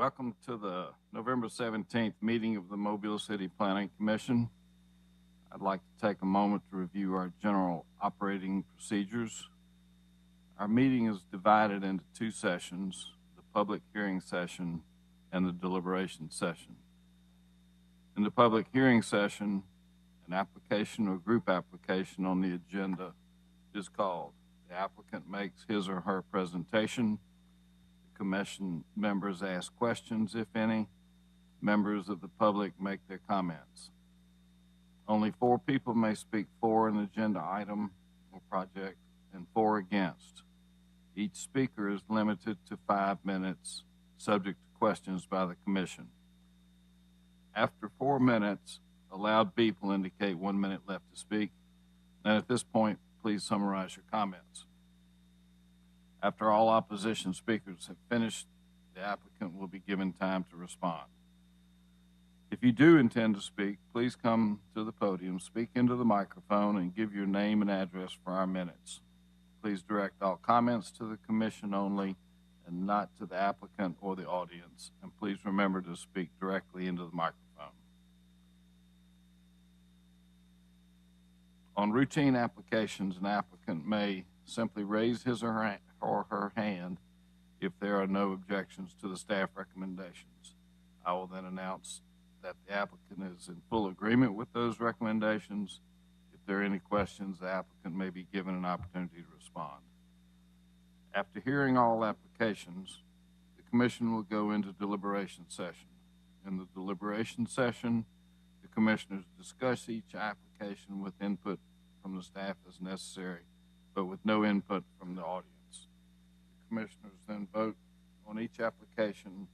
Welcome to the November 17th meeting of the Mobile City Planning Commission. I'd like to take a moment to review our general operating procedures. Our meeting is divided into two sessions, the public hearing session and the deliberation session. In the public hearing session, an application or group application on the agenda is called. The applicant makes his or her presentation. The commission members ask questions, if any. Members of the public make their comments. Only 4 people may speak for an agenda item or project and 4 against. Each speaker is limited to 5 minutes, subject to questions by the commission. After 4 minutes, allowed beep will indicate 1 minute left to speak. And at this point, please summarize your comments. After all opposition speakers have finished, the applicant will be given time to respond. If you do intend to speak, please come to the podium, speak into the microphone, and give your name and address for our minutes. Please direct all comments to the commission only and not to the applicant or the audience. And please remember to speak directly into the microphone. On routine applications, an applicant may simply raise his or her hand if there are no objections to the staff recommendations. I will then announce that the applicant is in full agreement with those recommendations. If there are any questions, the applicant may be given an opportunity to respond. After hearing all applications, the commission will go into deliberation session. In the deliberation session, the commissioners discuss each application with input from the staff as necessary, but with no input from the audience. The commissioners then vote on each application,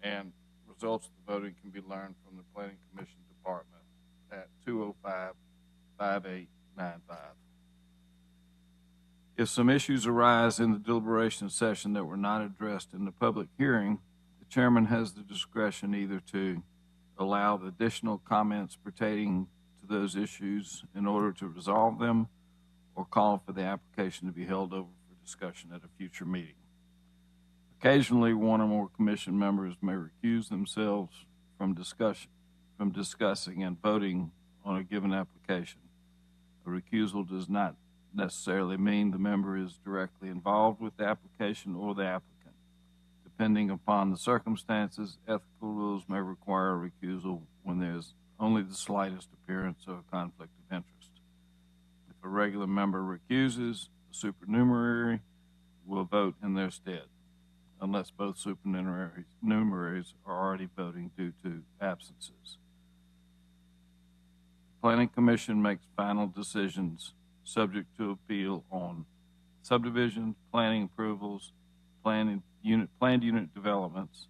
and results of the voting can be learned from the Planning Commission Department at 205-5895. If some issues arise in the deliberation session that were not addressed in the public hearing, the chairman has the discretion either to allow the additional comments pertaining to those issues in order to resolve them, or call for the application to be held over for discussion at a future meeting. Occasionally, one or more commission members may recuse themselves from discussing and voting on a given application. A recusal does not necessarily mean the member is directly involved with the application or the applicant. Depending upon the circumstances, ethical rules may require a recusal when there's only the slightest appearance of a conflict of interest. If a regular member recuses, the supernumerary will vote in their stead, unless both supernumeraries are already voting due to absences. The Planning Commission makes final decisions subject to appeal on subdivisions, planning approvals, planned unit developments.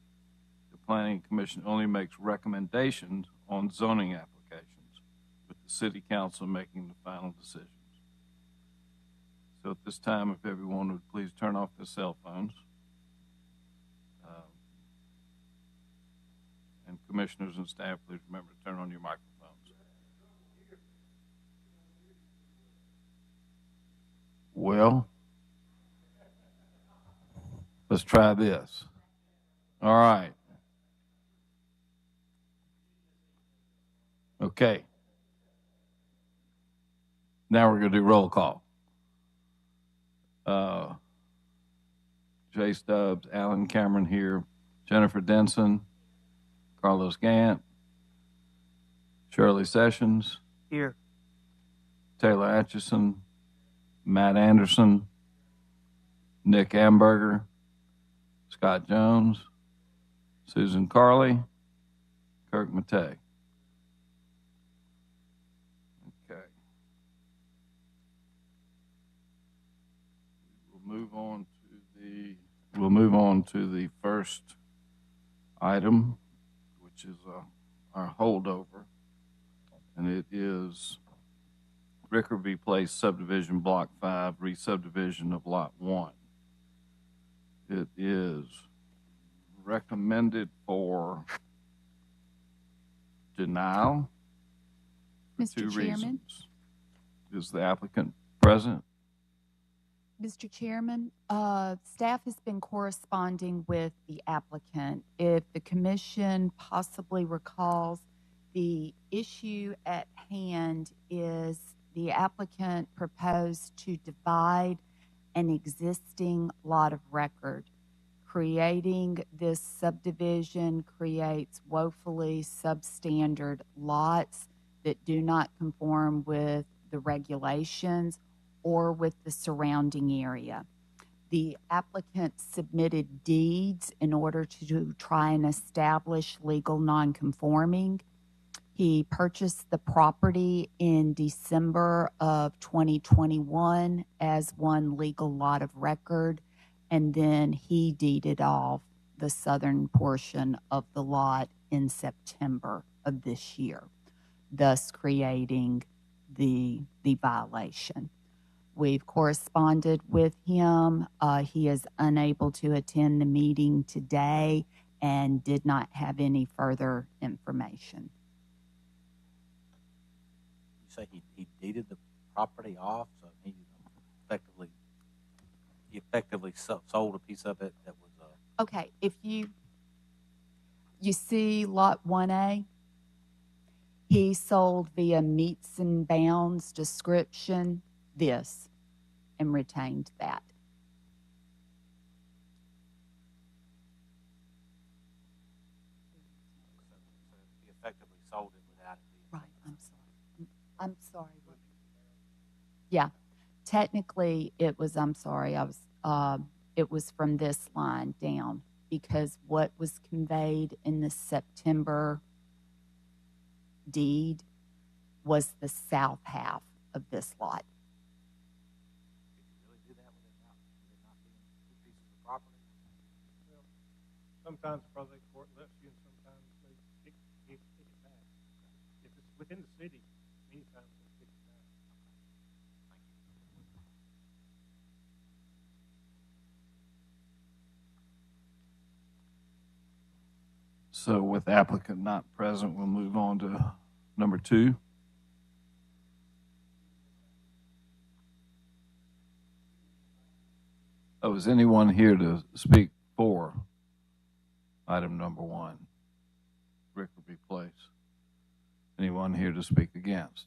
The Planning Commission only makes recommendations on zoning applications, with the City Council making the final decisions. So at this time, if everyone would please turn off their cell phones. And commissioners and staff, please remember to turn on your microphones. Well, let's try this. All right. Okay. Now we're going to do roll call. Jay Stubbs, Alan Cameron here, Jennifer Denson, Carlos Gant, Shirley Sessions. Here. Taylor Atchison, Matt Anderson, Nick Amberger, Scott Jones, Susan Carley, Kirk Matei. Okay. We'll move on to the first item, which is our holdover, and it is Rickerby Place Subdivision Block 5, re-subdivision of Lot 1. It is recommended for denial for Mr. two Chairman? reasons. Is the applicant present? Mr. Chairman, staff has been corresponding with the applicant. If the commission possibly recalls, the issue at hand is the applicant proposed to divide an existing lot of record. Creating this subdivision creates woefully substandard lots that do not conform with the regulations or with the surrounding area. The applicant submitted deeds in order to try and establish legal nonconforming. He purchased the property in December of 2021 as one legal lot of record, and then he deeded off the southern portion of the lot in September of this year, thus creating the violation. We've corresponded with him. He is unable to attend the meeting today and did not have any further information. You say he deeded the property off, so he effectively sold a piece of it that was Okay, if you see lot 1A, he sold via meets and bounds description this and retained that. he effectively sold it without it being Right, I'm sorry. Yeah, technically it was, it was from this line down because what was conveyed in the September deed was the south half of this lot. Did you really do that with it not being two pieces of property? Well, sometimes the probate court lets you, and sometimes they kick it back. If it's within the city, many times they kick it back. Thank you. So with the applicant not present, we'll move on to number 2. Oh, is anyone here to speak for item number 1, Rickerby Place? Anyone here to speak against?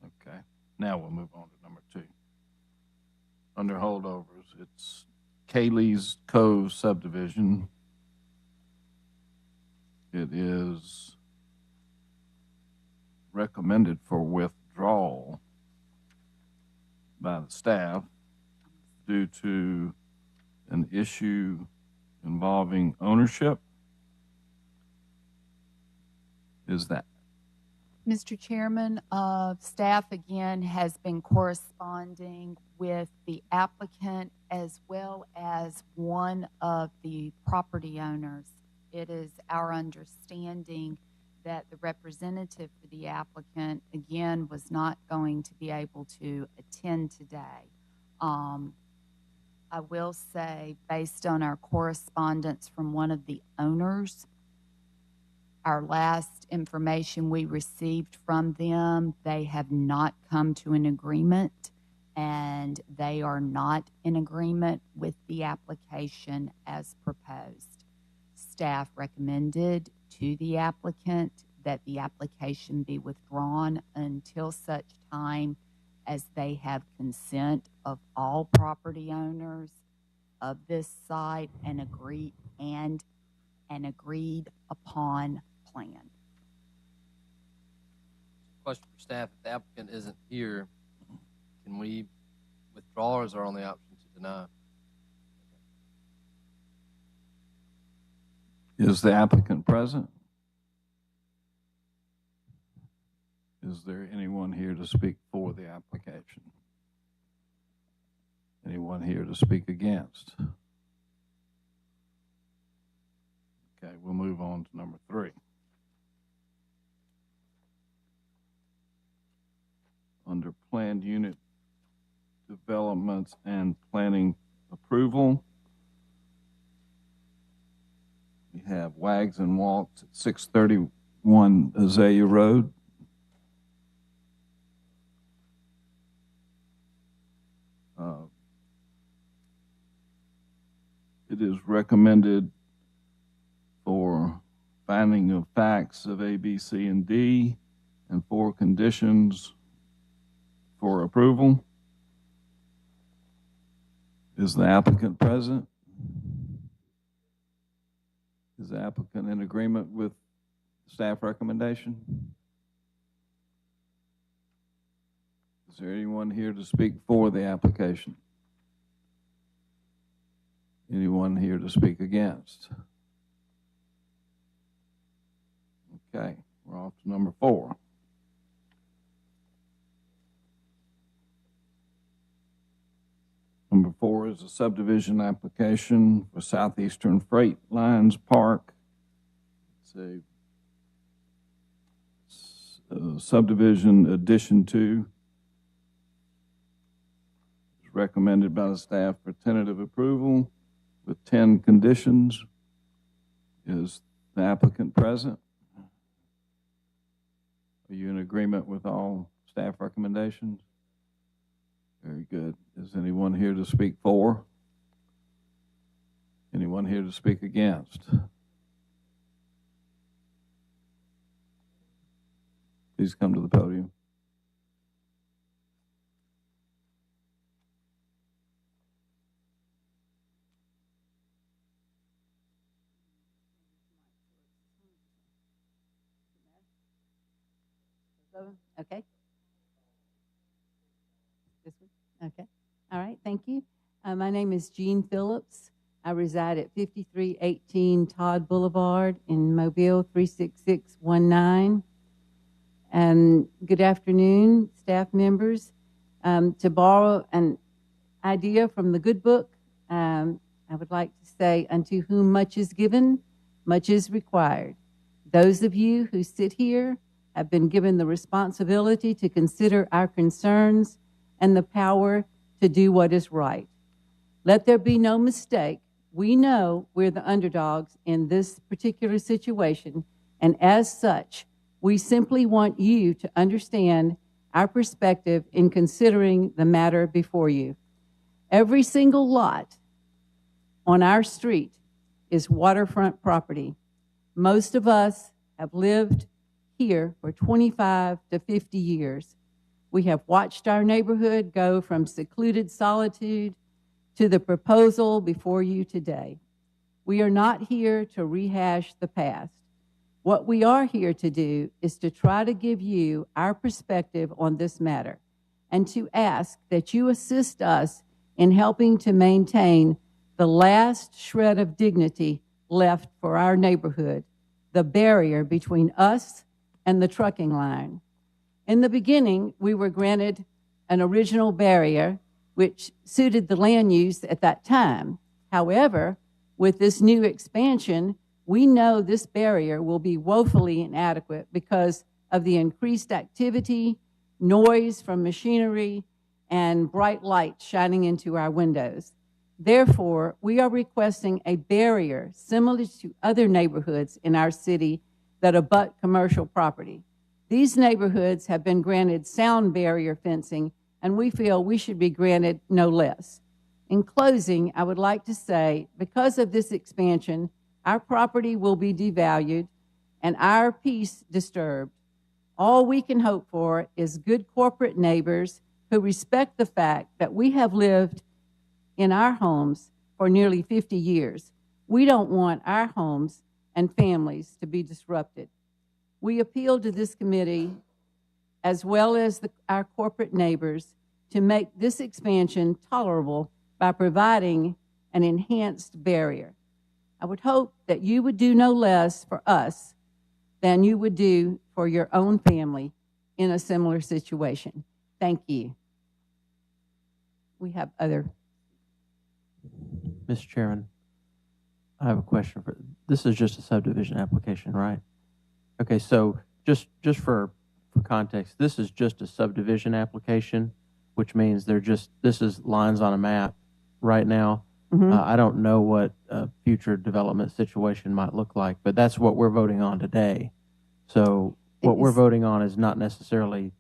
Okay, now we'll move on to number 2. Under holdovers, it's Kaylee's Cove subdivision. It is recommended for withdrawal by the staff due to an issue involving ownership. Is that? Mr. Chairman, staff again has been corresponding with the applicant as well as one of the property owners. It is our understanding that the representative for the applicant, again, was not going to be able to attend today. I will say, based on our correspondence from one of the owners, our last information we received from them, they have not come to an agreement, and they are not in agreement with the application as proposed. Staff recommended to the applicant that the application be withdrawn until such time as they have consent of all property owners of this site and an agreed upon plan. Question for staff: if the applicant isn't here, can we withdraw, or is our only option to deny? Is the applicant present? Is there anyone here to speak for the application? Anyone here to speak against? Okay, we'll move on to number 3. Under planned unit developments and planning approval, we have Wags and Walks at 631 Azalea Road. It is recommended for finding of facts of A, B, C, and D, and 4 conditions for approval. Is the applicant present? Is the applicant in agreement with staff recommendation? Is there anyone here to speak for the application? Anyone here to speak against? Okay, we're off to number 4. Number 4 is a subdivision application for Southeastern Freight Lines Park. It's a subdivision addition to. It's recommended by the staff for tentative approval with 10 conditions. Is the applicant present? Are you in agreement with all staff recommendations? Very good. Is anyone here to speak for? Anyone here to speak against? Please come to the podium. Okay. This one? Okay. All right. Thank you. My name is Jean Phillips. I reside at 5318 Todd Boulevard in Mobile, 36619. And good afternoon, staff members. To borrow an idea from the good book, I would like to say, unto whom much is given, much is required. Those of you who sit here have been given the responsibility to consider our concerns and the power to do what is right. Let there be no mistake. We know we're the underdogs in this particular situation, and as such, we simply want you to understand our perspective in considering the matter before you. Every single lot on our street is waterfront property. Most of us have lived here for 25 to 50 years. We have watched our neighborhood go from secluded solitude to the proposal before you today. We are not here to rehash the past. What we are here to do is to try to give you our perspective on this matter and to ask that you assist us in helping to maintain the last shred of dignity left for our neighborhood, the barrier between us and the trucking line. In the beginning, we were granted an original barrier which suited the land use at that time. However, with this new expansion, we know this barrier will be woefully inadequate because of the increased activity, noise from machinery, and bright lights shining into our windows. Therefore, we are requesting a barrier similar to other neighborhoods in our city that abut commercial property. These neighborhoods have been granted sound barrier fencing, and we feel we should be granted no less. In closing, I would like to say, because of this expansion, our property will be devalued and our peace disturbed. All we can hope for is good corporate neighbors who respect the fact that we have lived in our homes for nearly 50 years. We don't want our homes and families to be disrupted. We appeal to this committee, as well as our corporate neighbors, to make this expansion tolerable by providing an enhanced barrier. I would hope that you would do no less for us than you would do for your own family in a similar situation. Thank you. We have other. Mr. Chairman, I have a question for, this is just a subdivision application, right? Okay, so just for context, this is just a subdivision application, which means this is lines on a map right now. Mm-hmm. I don't know what a future development situation might look like, but that's what we're voting on today. So what we're voting on is not necessarily,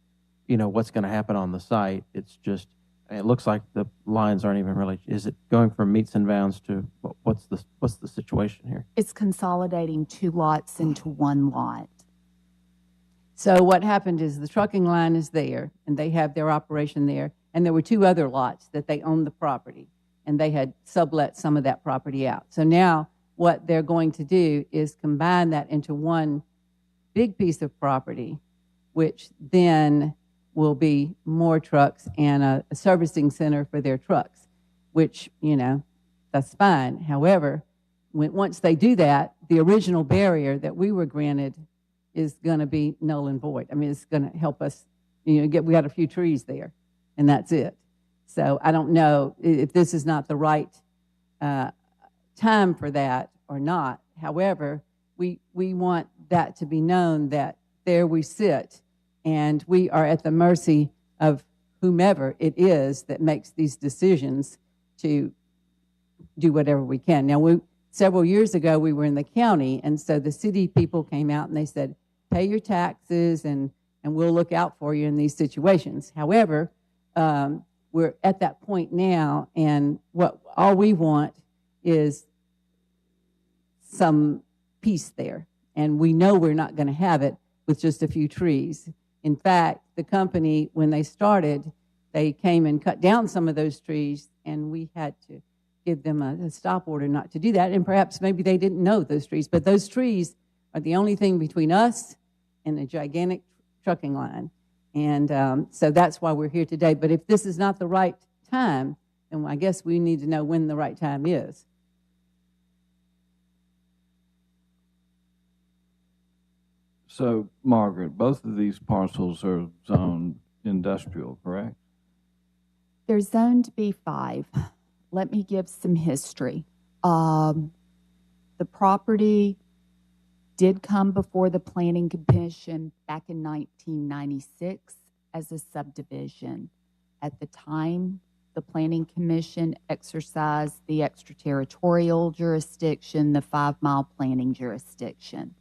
what's going to happen on the site. It's just And it looks like the lines aren't even really, is it going from meets and bounds to, what's the situation here? It's consolidating 2 lots into 1 lot. So what happened is the trucking line is there, and they have their operation there, and there were 2 other lots that they owned the property, and they had sublet some of that property out. So now what they're going to do is combine that into one big piece of property, which then will be more trucks and a servicing center for their trucks, which, that's fine. However, once they do that, the original barrier that we were granted is going to be null and void. I mean, it's going to help us, we got a few trees there, and that's it. So I don't know if this is not the right time for that or not. However, we want that to be known that there we sit, and we are at the mercy of whomever it is that makes these decisions to do whatever we can. Now, several years ago, we were in the county, and so the city people came out and they said, pay your taxes, and we'll look out for you in these situations. However, we're at that point now, and all we want is some peace there. And we know we're not going to have it with just a few trees. In fact, the company, when they started, they came and cut down some of those trees, and we had to give them a stop order not to do that. And perhaps maybe they didn't know those trees, but those trees are the only thing between us and a gigantic trucking line. And so that's why we're here today. But if this is not the right time, then I guess we need to know when the right time is. So, Margaret, both of these parcels are zoned industrial, correct? They're zoned B5. Let me give some history. The property did come before the Planning Commission back in 1996 as a subdivision. At the time, the Planning Commission exercised the extraterritorial jurisdiction, the 5-mile planning jurisdiction.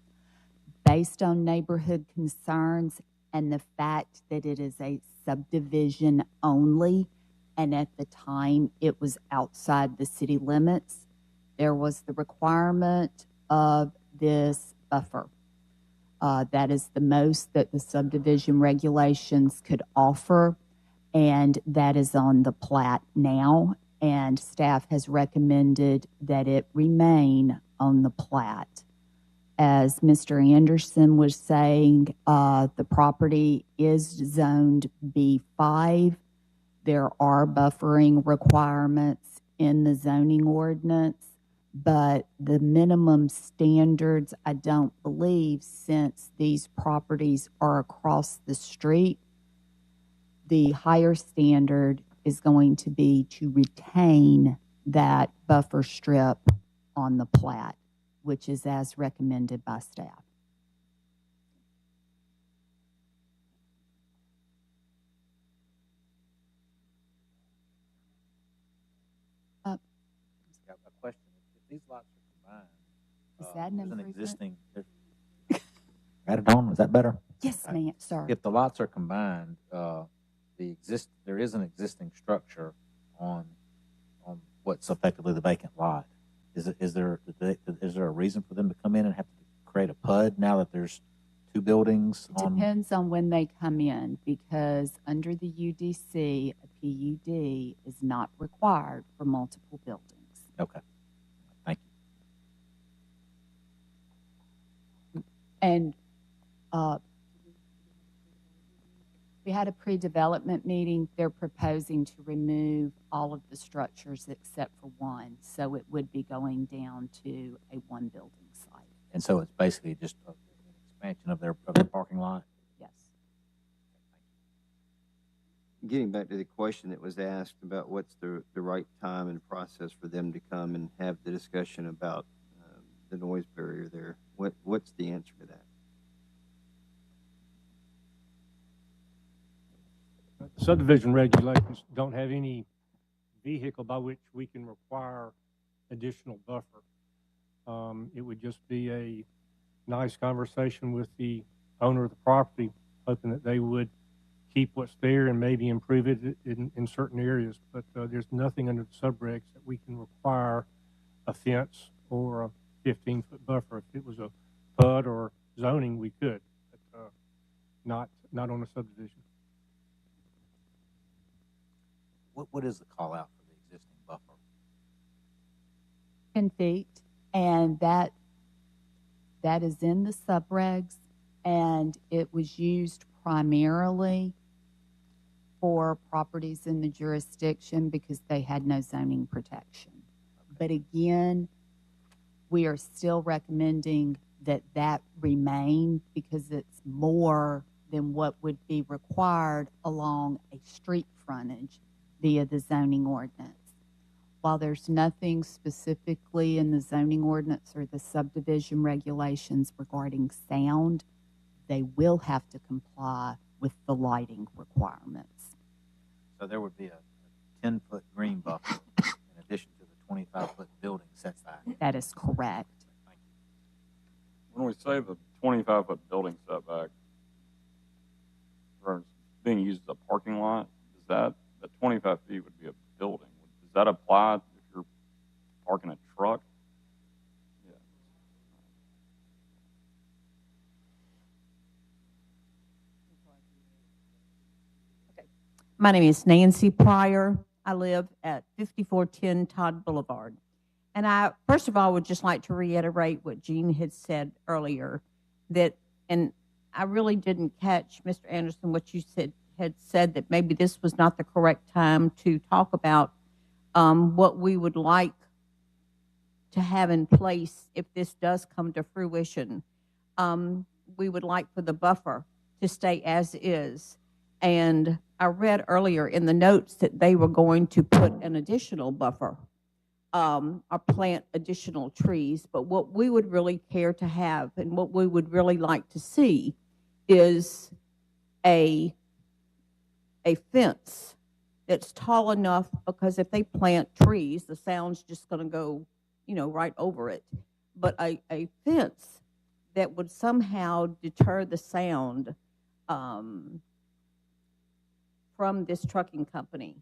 Based on neighborhood concerns and the fact that it is a subdivision only, and at the time it was outside the city limits, there was the requirement of this buffer. That is the most that the subdivision regulations could offer, and that is on the plat now, and staff has recommended that it remain on the plat. As Mr. Anderson was saying, the property is zoned B5. There are buffering requirements in the zoning ordinance, but the minimum standards, I don't believe, since these properties are across the street, the higher standard is going to be to retain that buffer strip on the plat, which is as recommended by staff. Got a question. If these lots are combined, Is that an there's an improvement? existing. Add it on. Is that better? Yes, ma'am, sir. If the lots are combined, there is an existing structure on what's effectively the vacant lot. Is there a reason for them to come in and have to create a PUD now that there's 2 buildings? Depends on when they come in, because under the UDC, a PUD is not required for multiple buildings. Okay. Thank you. And we had a pre-development meeting. They're proposing to remove all of the structures except for one, so it would be going down to a 1-building site. And so it's basically just an expansion of their parking lot. Yes. Getting back to the question that was asked about what's the right time and process for them to come and have the discussion about the noise barrier there, what's the answer to that? Subdivision regulations don't have any vehicle by which we can require additional buffer. It would just be a nice conversation with the owner of the property, hoping that they would keep what's there and maybe improve it in certain areas. But there's nothing under the subregs that we can require a fence or a 15-foot buffer. If it was a PUD or zoning, we could, but not on a subdivision. What is the call out for the existing buffer? 10 feet, and that is in the subregs, and it was used primarily for properties in the jurisdiction because they had no zoning protection. But again, we are still recommending that remain because it's more than what would be required along a street frontage via the zoning ordinance. While there's nothing specifically in the zoning ordinance or the subdivision regulations regarding sound, they will have to comply with the lighting requirements. So there would be a 10-foot green buffer in addition to the 25-foot building setback. That is correct. Thank you. When we say the 25-foot building setback or being used as a parking lot, is that the 25 feet would be a building? Does that apply if you're parking a truck? Yeah. My name is Nancy Pryor. I live at 5410 Todd Boulevard. And I, first of all, would just like to reiterate what Jean had said earlier, that, and I really didn't catch, Mr. Anderson, what you had said that maybe this was not the correct time to talk about what we would like to have in place if this does come to fruition. We would like for the buffer to stay as is. And I read earlier in the notes that they were going to put an additional buffer or plant additional trees. But what we would really care to have and what we would really like to see is a fence that's tall enough, because if they plant trees, the sound's just going to go, right over it. But a fence that would somehow deter the sound from this trucking company.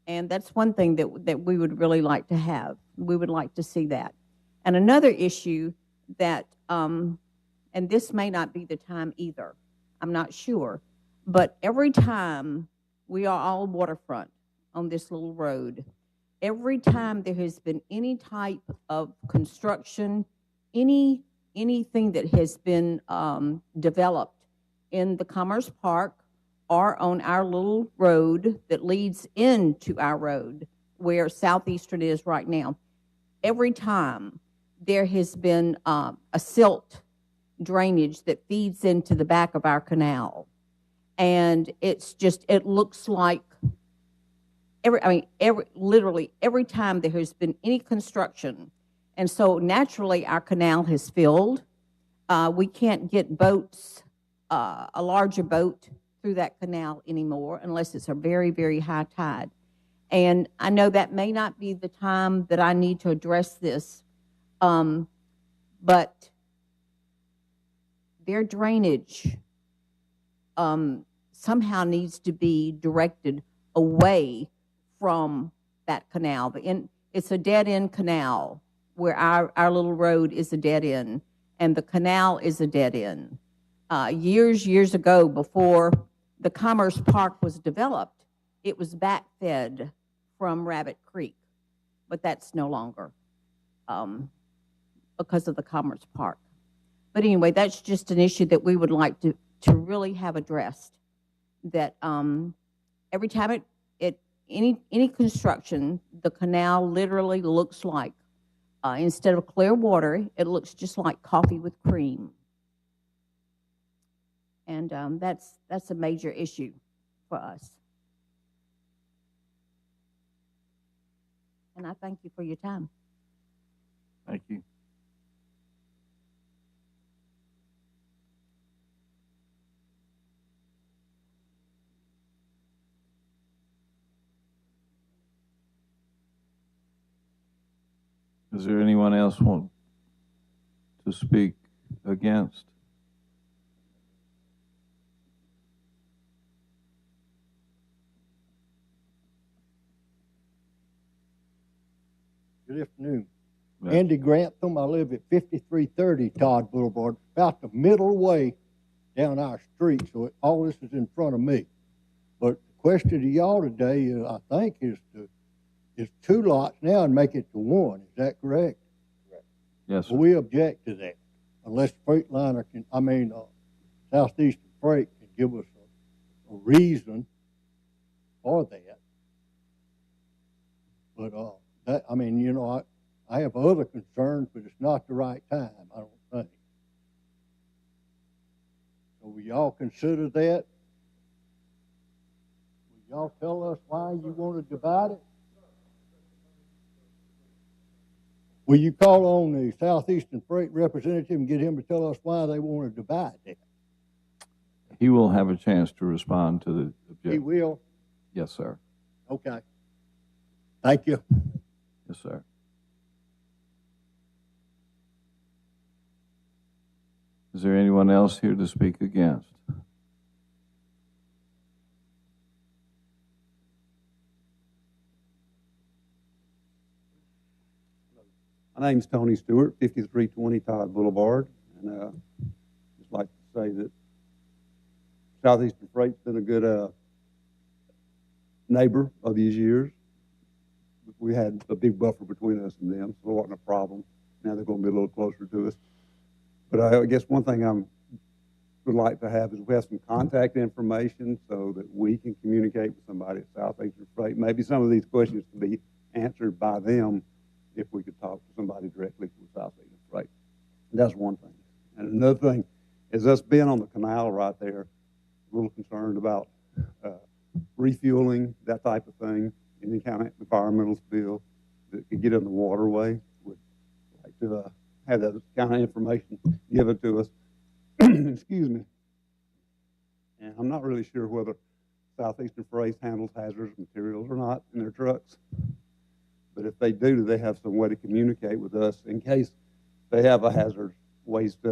And that's one thing that we would really like to have. We would like to see that. And another issue that, and this may not be the time either, I'm not sure, but every time we are all waterfront on this little road, every time there has been any type of construction, anything that has been developed in the Commerce Park or on our little road that leads into our road where Southeastern is right now, every time there has been a silt drainage that feeds into the back of our canal. And it's just, it looks like literally every time there has been any construction. And so naturally our canal has filled. We can't get boats, a larger boat through that canal anymore unless it's a very, very high tide. And I know that may not be the time that I need to address this, but their drainage somehow needs to be directed away from that canal. It's a dead-end canal where our little road is a dead end, and the canal is a dead end. Years ago, before the Commerce Park was developed, it was backfed from Rabbit Creek, but that's no longer because of the Commerce Park. But anyway, that's just an issue that we would like to really have addressed, that every time any construction, the canal literally looks like, instead of clear water, it looks just like coffee with cream. And that's a major issue for us. And I thank you for your time. Thank you. Is there anyone else want to speak against? Good afternoon. Yeah. Andy Grantham. I live at 5330 Todd Boulevard, about the middle way down our street. So all this is in front of me. But the question to y'all today is, I think, is 2 lots now and make it to 1. Is that correct? Yes, sir. Well, we object to that unless Freightliner Southeastern Freight can give us a reason for that. But I have other concerns, but it's not the right time, I don't think. So will y'all consider that? Will y'all tell us why you want to divide it? Will you call on the Southeastern Freight representative and get him to tell us why they want to divide that? He will have a chance to respond to the He objection. will? Yes, sir. Okay. Thank you. Yes, sir. Is there anyone else here to speak against? My name's Tony Stewart, 5320 Todd Boulevard, and just like to say that Southeastern Freight's been a good neighbor of these years. We had a big buffer between us and them, so it wasn't a problem. Now they're going to be a little closer to us. But I guess one thing I would like to have is we have some contact information so that we can communicate with somebody at Southeastern Freight. Maybe some of these questions can be answered by them if we could talk to somebody directly from Southeastern Freight. And that's one thing. And another thing is us being on the canal right there, a little concerned about refueling, that type of thing, any kind of environmental spill that could get in the waterway. Would like to have that kind of information given to us. Excuse me. And I'm not really sure whether Southeastern Freight handles hazardous materials or not in their trucks. But if they do they have some way to communicate with us in case they have a hazardous waste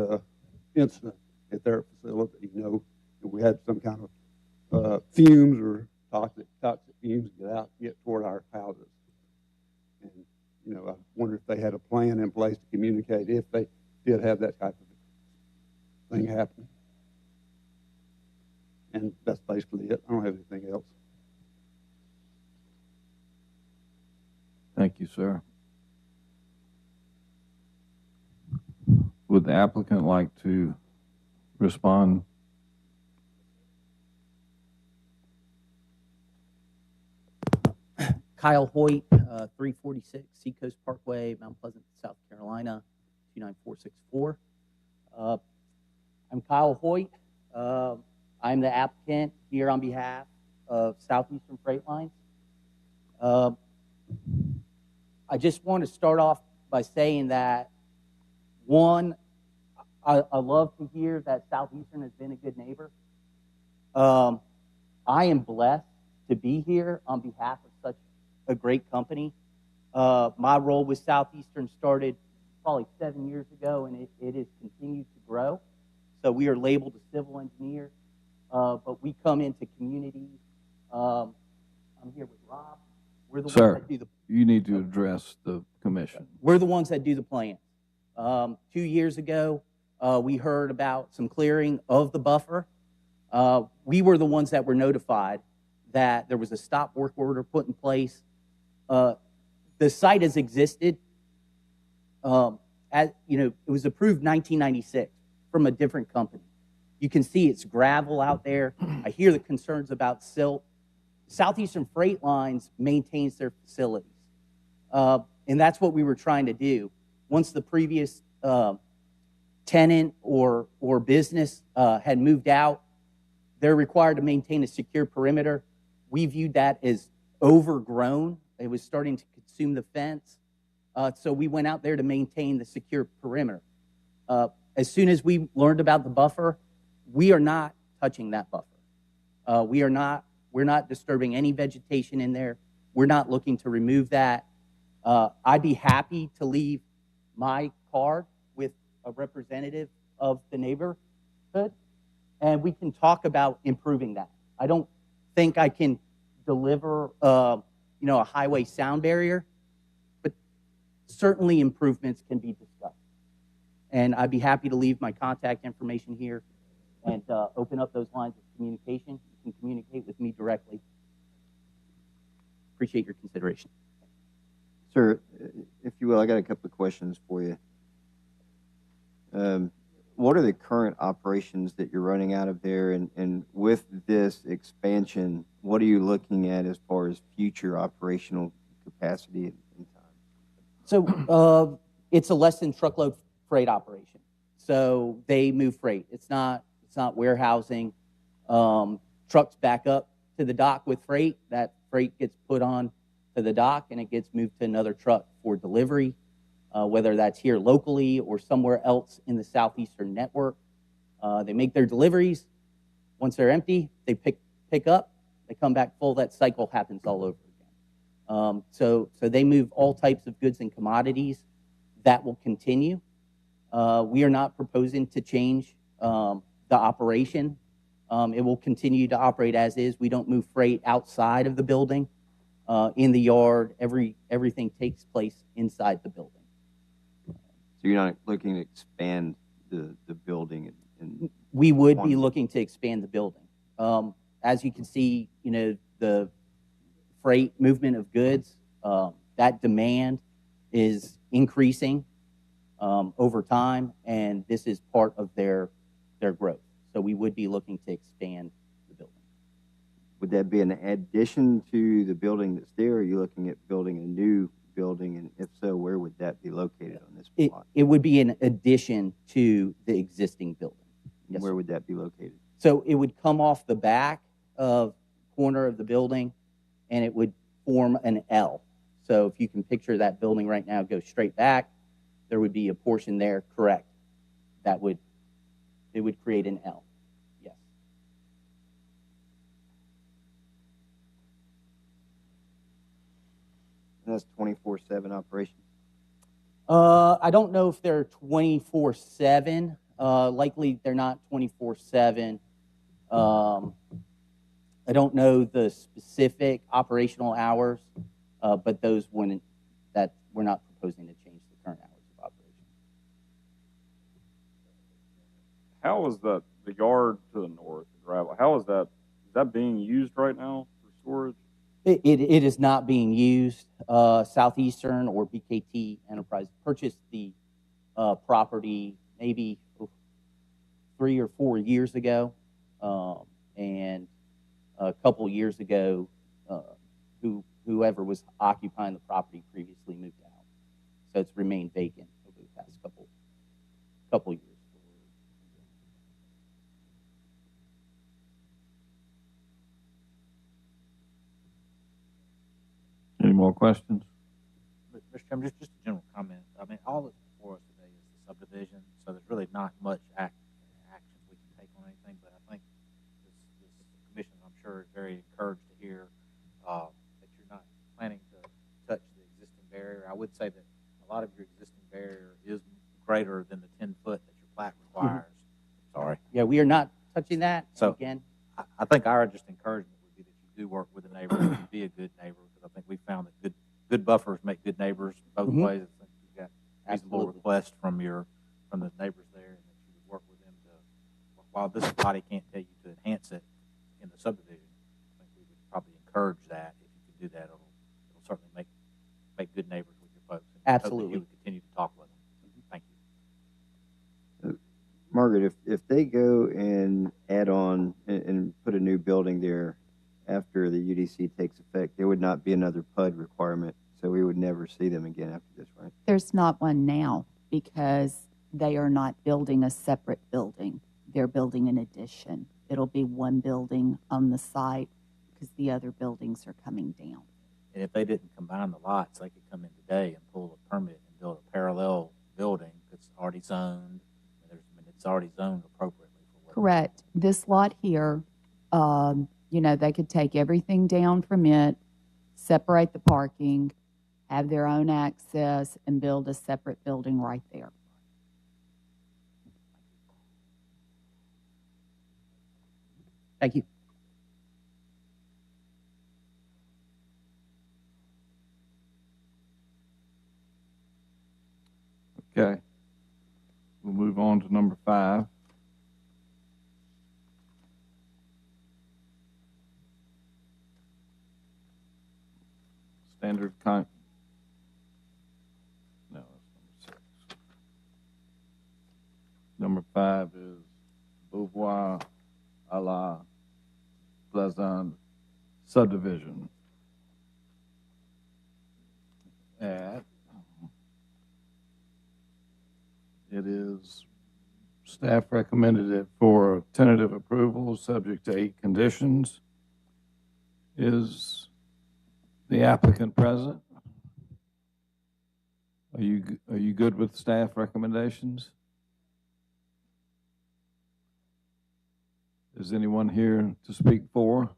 incident at their facility? You know, if we had some kind of fumes or toxic fumes get toward our houses. And, you know, I wonder if they had a plan in place to communicate if they did have that type of thing happen. And that's basically it. I don't have anything else. Thank you, sir. Would the applicant like to respond? Kyle Hoyt, 346 Seacoast Parkway, Mount Pleasant, South Carolina, 29464. I'm Kyle Hoyt. I'm the applicant here on behalf of Southeastern Freight Lines. I just want to start off by saying that, one, I love to hear that Southeastern has been a good neighbor. I am blessed to be here on behalf of such a great company. My role with Southeastern started probably 7 years ago, and it has continued to grow. So we are labeled a civil engineer, but we come into communities. I'm here with Rob. We're the Sir, ones that do the. You need to address the commission. We're the ones that do the plans. 2 years ago, we heard about some clearing of the buffer. We were the ones that were notified that there was a stop work order put in place. The site has existed. It was approved 1996 from a different company. You can see it's gravel out there. I hear the concerns about silt. Southeastern Freight Lines maintains their facilities. And that's what we were trying to do. Once the previous tenant or business had moved out, they're required to maintain a secure perimeter. We viewed that as overgrown. It was starting to consume the fence. So we went out there to maintain the secure perimeter. As soon as we learned about the buffer, we are not touching that buffer. We're not disturbing any vegetation in there. We're not looking to remove that. I'd be happy to leave my card with a representative of the neighborhood, and we can talk about improving that. I don't think I can deliver, a highway sound barrier, but certainly improvements can be discussed. And I'd be happy to leave my contact information here and open up those lines of communication. You can communicate with me directly. Appreciate your consideration. Sir, if you will, I got a couple of questions for you. What are the current operations that you're running out of there? And with this expansion, what are you looking at as far as future operational capacity and time? So it's a less than truckload freight operation. So they move freight. It's not warehousing. Trucks back up to the dock with freight. That freight gets put on to the dock and it gets moved to another truck for delivery, whether that's here locally or somewhere else in the Southeastern network. They make their deliveries. Once they're empty, they pick up. They come back full. That cycle happens all over again. So they move all types of goods and commodities. That will continue. We are not proposing to change the operation. It will continue to operate as is. We don't move freight outside of the building, in the yard. Everything takes place inside the building. So you're not looking to expand the building? And we would be looking to expand the building. As you can see, the freight movement of goods, that demand is increasing over time, and this is part of their growth. So we would be looking to expand the building. Would that be an addition to the building that's there? Or are you looking at building a new building? And if so, where would that be located on this plot? It would be an addition to the existing building. Yes, Where sir. would that be located? So it would come off the back of corner of the building, and it would form an L. So if you can picture that building right now, go straight back, there would be a portion there, correct. It would create an L. Yes. And that's 24/7 operation? I don't know if they're 24/7. Likely they're not 24/7. I don't know the specific operational hours, but those we're not proposing to change the current hours of operation. How is the yard to the north, the gravel, how is that being used right now for storage? It is not being used. Southeastern or BKT Enterprise purchased the property maybe 3 or 4 years ago, and a couple years ago, whoever was occupying the property previously moved out, so it's remained vacant over the past couple years. Any more questions? Mr. Chairman, just a general comment. I mean, all that's before us today is the subdivision, so there's really not much action we can take on anything, but I think this commission, I'm sure, is very encouraged to hear that you're not planning to touch the existing barrier. I would say that a lot of your existing barrier is greater than the 10 foot that your plat requires. Sorry. Yeah, we are not touching that. So again, I think our just encouragement would be that you do work with the neighbors and be a good neighbor, because I think we found that good buffers make good neighbors both ways. I think you've got reasonable Absolutely. requests from the neighbors there, and that you would work with them to, while this body can't tell you to enhance it in the subdivision, I think we would probably encourage that. If you can do that, it'll certainly make good neighbors with your folks. And hope that Absolutely. you would continue to talk with them. Thank you. Margaret, if they go and add on and put a new building there after the UDC takes effect, there would not be another PUD requirement, so we would never see them again after this, right? There's not one now because they are not building a separate building. They're building an addition. It'll be one building on the site because the other buildings are coming down. And if they didn't combine the lots, they could come in today and pull a permit and build a parallel building that's already zoned. It's already zoned appropriately for what. Correct. This lot here, they could take everything down from it, separate the parking, have their own access, and build a separate building right there. thank you. Okay. We'll move on to number 5. Standard no, that's number 6. Number 5 is Beauvoir à la Plaisante subdivision. It is, staff recommended it for tentative approval, subject to 8 conditions. Is the applicant present? Are you good with staff recommendations? Is anyone here to speak for?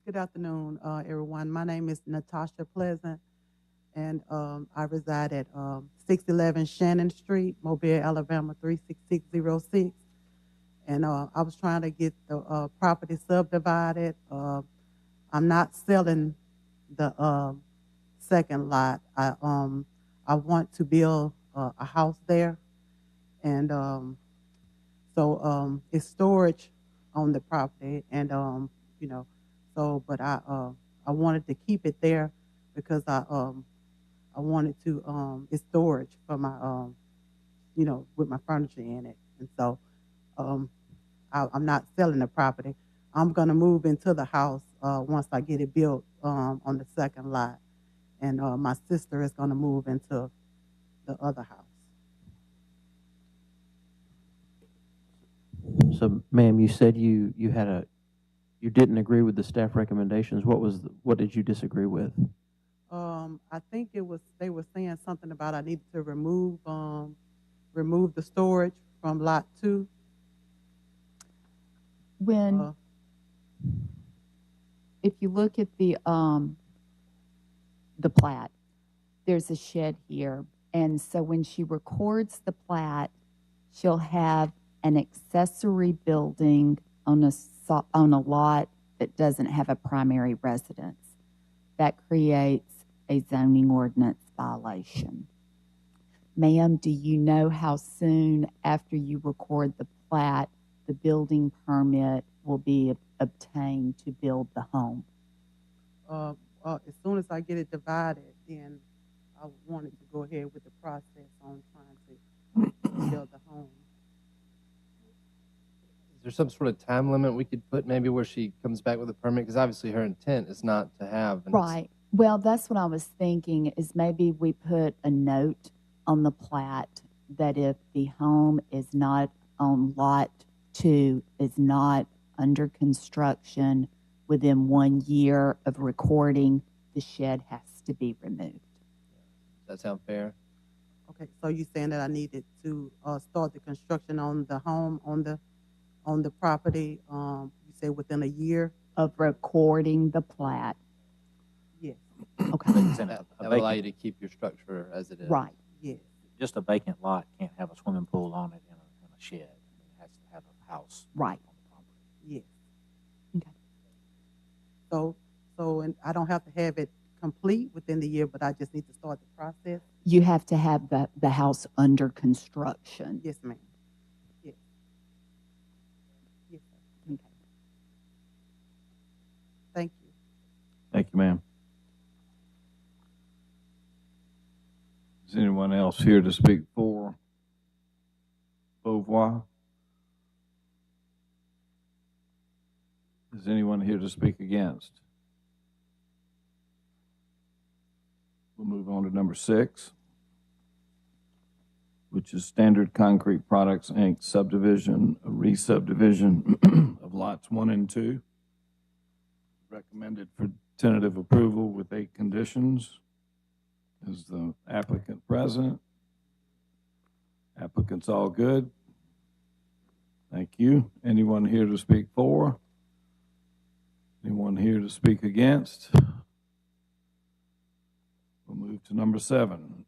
Good afternoon, everyone. My name is Natasha Pleasant, and I reside at 611 Shannon Street, Mobile, Alabama 36606. And I was trying to get the property subdivided. I'm not selling the second lot. I want to build a house there, and so it's storage on the property, and you know. So, but I wanted to keep it there because I wanted to it's storage for my you know, with my furniture in it, and so I'm not selling the property. I'm gonna move into the house once I get it built on the second lot, and my sister is gonna move into the other house. So, ma'am, you said you didn't agree with the staff recommendations. What did you disagree with? I think it was, they were saying something about I needed to remove the storage from lot 2. When, if you look at the plat, there's a shed here. And so when she records the plat, she'll have an accessory building on a lot that doesn't have a primary residence. That creates a zoning ordinance violation. Ma'am, do you know how soon after you record the plat, the building permit will be obtained to build the home? As soon as I get it divided, then I wanted to go ahead with the process on trying to build the home. Is there some sort of time limit we could put maybe where she comes back with a permit? Because obviously her intent is not to have. Right. Well, that's what I was thinking, is maybe we put a note on the plat that if the home is not on lot 2, is not under construction within 1 year of recording, the shed has to be removed. Does that sound fair? Okay, so you're saying that I needed to start the construction on the home, on the property, you say within a year? Of recording the plat. Yes. Okay. That will allow you to keep your structure as it is. Right. Yes. Just a vacant lot can't have a swimming pool on it and a shed. It has to have a house. Right. On the property. Yes. Okay. So, and I don't have to have it complete within the year, but I just need to start the process? You have to have the house under construction. Yes, ma'am. Yes. Yes, sir. Okay. Thank you. Thank you, ma'am. Is anyone else here to speak for Beauvoir? Is anyone here to speak against? We'll move on to number 6, which is Standard Concrete Products, Inc. subdivision, a re-subdivision of lots 1 and 2. Recommended for tentative approval with 8 conditions. Is the applicant present? Applicant's all good? Thank you. Anyone here to speak for? Anyone here to speak against? We'll move to number 7.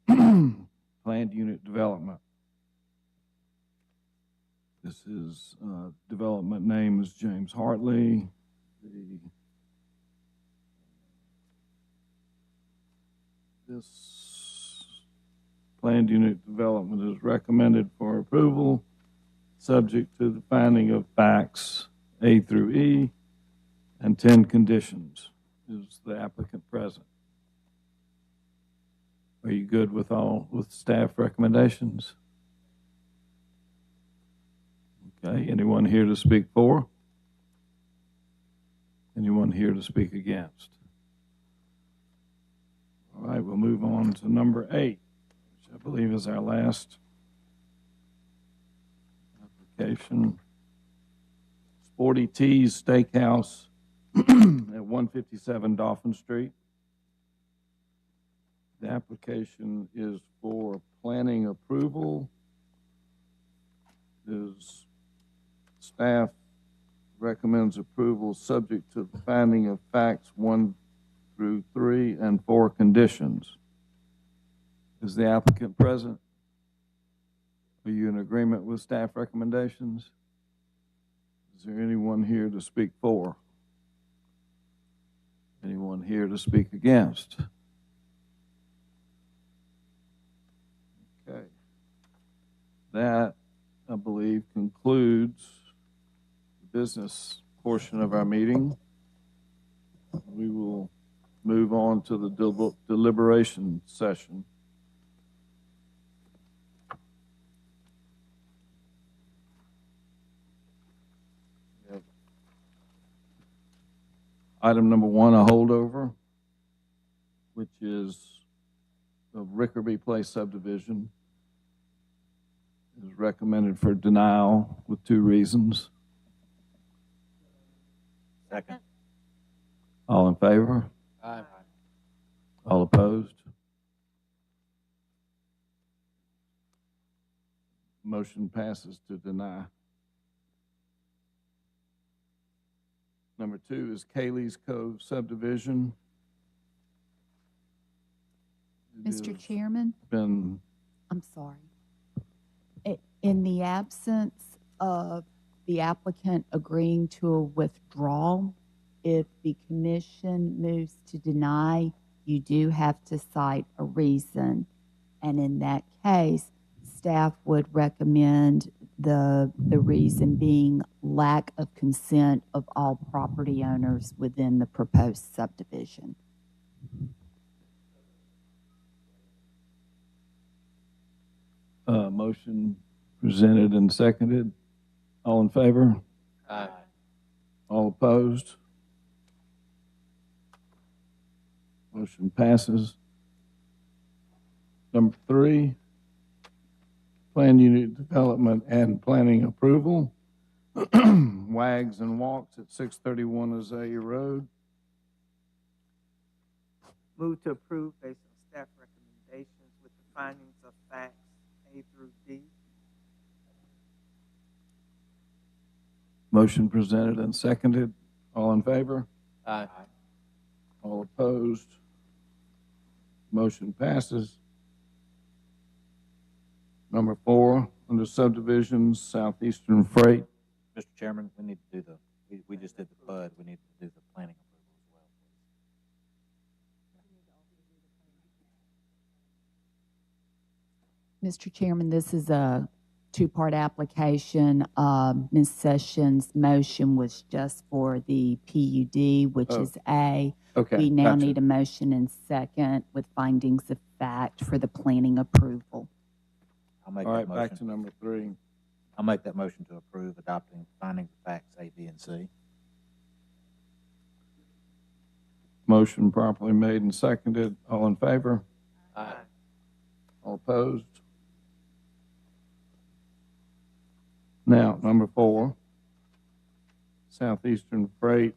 planned unit development. This is, development name is James Hartley. This planned unit development is recommended for approval, subject to the finding of facts A through E and 10 conditions. Is the applicant present? Are you good with staff recommendations? Okay, anyone here to speak for? Anyone here to speak against? All right, we'll move on to number 8, which I believe is our last application. Sporty T's Steakhouse at 157 Dolphin Street. The application is for planning approval. Staff recommends approval subject to the finding of facts 1 through 3 and 4 conditions. Is the applicant present? Are you in agreement with staff recommendations? Is there anyone here to speak for? Anyone here to speak against? Okay. That, I believe, concludes the business portion of our meeting. We will move on to the deliberation session. Item number 1, a holdover, which is the Rickerby Place subdivision. Is recommended for denial with 2 reasons. Second. All in favor? Aye. All opposed? Motion passes to deny. Number 2 is Kaylee's Cove subdivision. It Mr. has Chairman, been, I'm sorry. In the absence of the applicant agreeing to a withdrawal, if the commission moves to deny, you do have to cite a reason. And in that case, staff would recommend the reason being lack of consent of all property owners within the proposed subdivision. motion presented and seconded. All in favor? Aye. All opposed? Motion passes. Number 3, plan unit development and planning approval. Wags and Walks at 631 Azalea Road. Move to approve based on staff recommendations with the findings of facts A through D. Motion presented and seconded. All in favor? Aye. All opposed? Motion passes. Number 4, under subdivisions, Southeastern Freight. Mr. Chairman, we need to do we just did the PUD, we need to do the planning approval as well. Mr. Chairman, this is a 2-part application. Ms. Sessions' motion was just for the PUD, which is A. Okay. We now gotcha. need a motion and second with findings of fact for the planning approval. I'll make All that right, motion. back to number 3. I'll make that motion to approve adopting findings of facts A, B, and C. Motion properly made and seconded. All in favor? Aye. All opposed? Now, number 4, Southeastern Freight,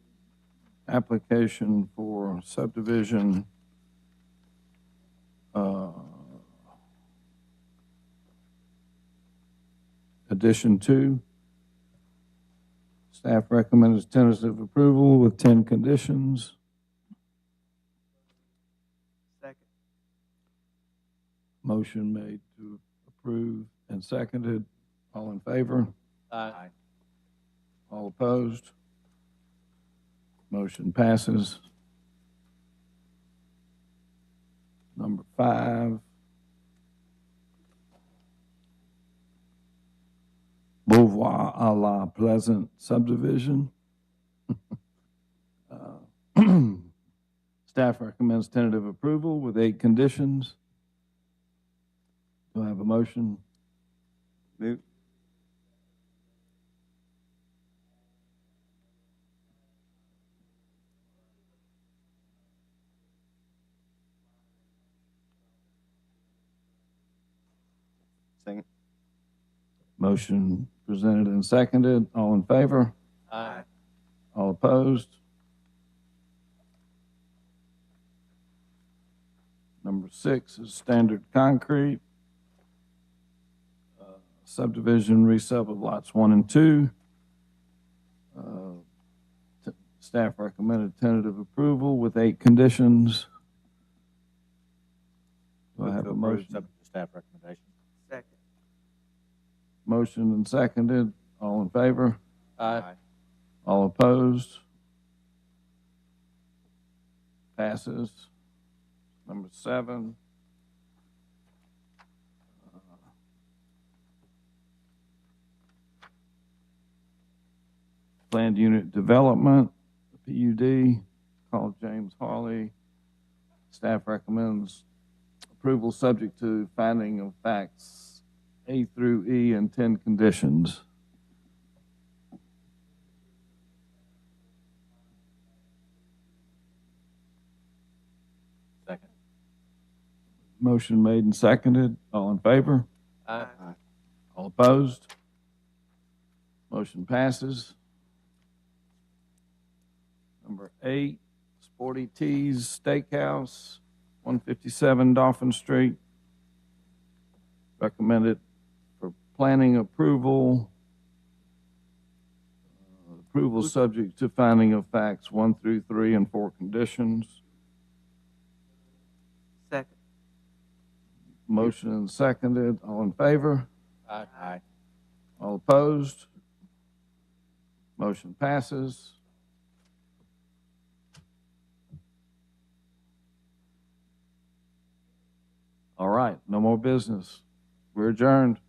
application for subdivision, addition 2. Staff recommends tentative approval with 10 conditions. Second. Motion made to approve and seconded. All in favor? Aye. All opposed? Motion passes. Number 5. Beauvoir à la Pleasant subdivision. Staff recommends tentative approval with 8 conditions. Do I have a motion? Move. Second. Motion presented and seconded. All in favor? Aye. All opposed? Number 6 is Standard Concrete. Subdivision resub of lots 1 and 2. Staff recommended tentative approval with 8 conditions. Do I Move have to a approve, motion? subject to staff recommendation. Second. Motion and seconded. All in favor? Aye. All opposed? Passes. Number 7. Planned Unit Development, PUD, called James Harley. Staff recommends approval subject to finding of facts A through E and 10 conditions. Second. Motion made and seconded. All in favor? Aye. All opposed? Motion passes. Number 8, Sporty Tees Steakhouse, 157 Dolphin Street. Recommended for planning approval. Approval subject to finding of facts 1 through 3 and 4 conditions. Second. Motion and seconded. All in favor? Aye. Aye. All opposed? Motion passes. All right, no more business. We're adjourned.